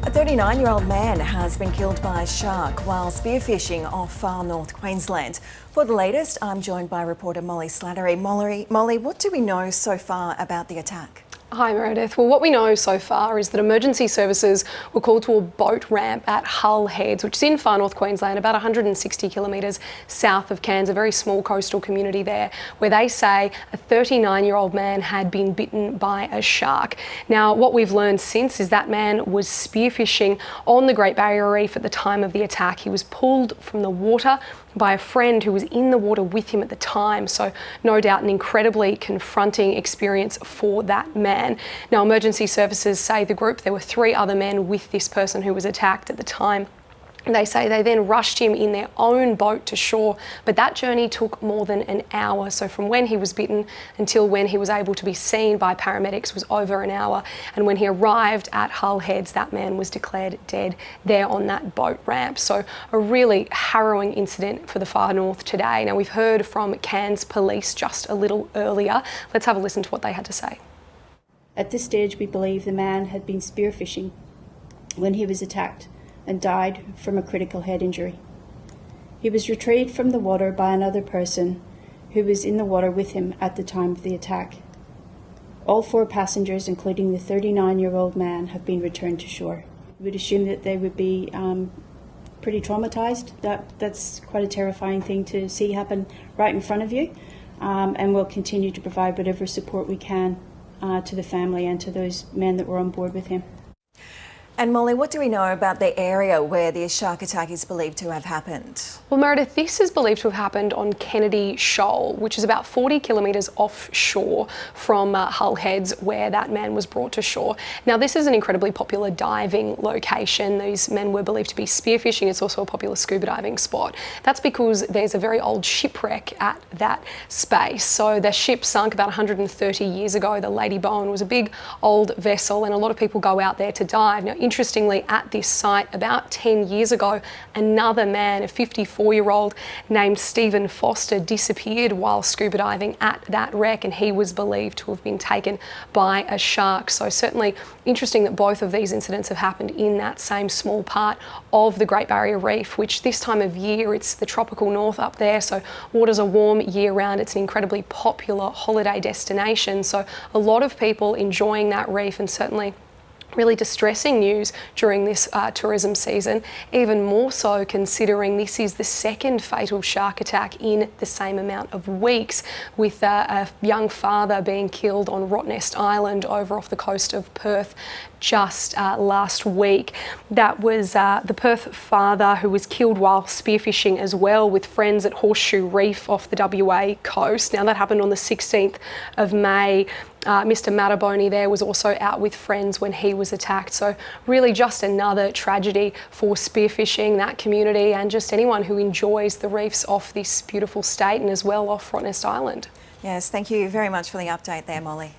A 39-year-old man has been killed by a shark while spearfishing off Far North Queensland. For the latest, I'm joined by reporter Molly Slattery. Molly, what do we know so far about the attack? Hi Meredith. Well, what we know so far is that emergency services were called to a boat ramp at Hull Heads, which is in Far North Queensland, about 160 kilometres south of Cairns, a very small coastal community there, where they say a 39-year-old man had been bitten by a shark. Now, what we've learned since is that man was spearfishing on the Great Barrier Reef at the time of the attack. He was pulled from the water by a friend who was in the water with him at the time. So no doubt an incredibly confronting experience for that man. Now, emergency services say there were 3 other men with this person who was attacked at the time. They say they then rushed him in their own boat to shore, but that journey took more than an hour. So from when he was bitten until when he was able to be seen by paramedics was over an hour. And when he arrived at Hull Heads, that man was declared dead there on that boat ramp. So a really harrowing incident for the Far North today. Now, we've heard from Cairns Police just a little earlier. Let's have a listen to what they had to say. At this stage, we believe the man had been spearfishing when he was attacked and died from a critical head injury. He was retrieved from the water by another person who was in the water with him at the time of the attack. All 4 passengers, including the 39-year-old man, have been returned to shore. We would assume that they would be pretty traumatised. That's quite a terrifying thing to see happen right in front of you, and we'll continue to provide whatever support we can to the family and to those men that were on board with him. And Molly, what do we know about the area where the shark attack is believed to have happened? Well, Meredith, this is believed to have happened on Kennedy Shoal, which is about 40 kilometres offshore from Hull Heads, where that man was brought to shore. Now, this is an incredibly popular diving location. These men were believed to be spearfishing. It's also a popular scuba diving spot. That's because there's a very old shipwreck at that space. So the ship sunk about 130 years ago. The Lady Bowen was a big old vessel, and a lot of people go out there to dive. Now, interestingly, at this site about 10 years ago, another man, a 54-year-old named Stephen Foster, disappeared while scuba diving at that wreck, and he was believed to have been taken by a shark. So certainly interesting that both of these incidents have happened in that same small part of the Great Barrier Reef, which this time of year, it's the tropical north up there, so waters are warm year-round. It's an incredibly popular holiday destination, so a lot of people enjoying that reef, and certainly really distressing news during this tourism season, even more so considering this is the 2nd fatal shark attack in the same amount of weeks, with a young father being killed on Rottnest Island over off the coast of Perth just last week. That was the Perth father who was killed while spearfishing as well with friends at Horseshoe Reef off the WA coast. Now, that happened on the 16th of May. Mr. Mattaboni there was also out with friends when he was attacked. So really just another tragedy for spearfishing, that community, and just anyone who enjoys the reefs off this beautiful state and as well off Rottnest Island. Yes, thank you very much for the update there, Molly.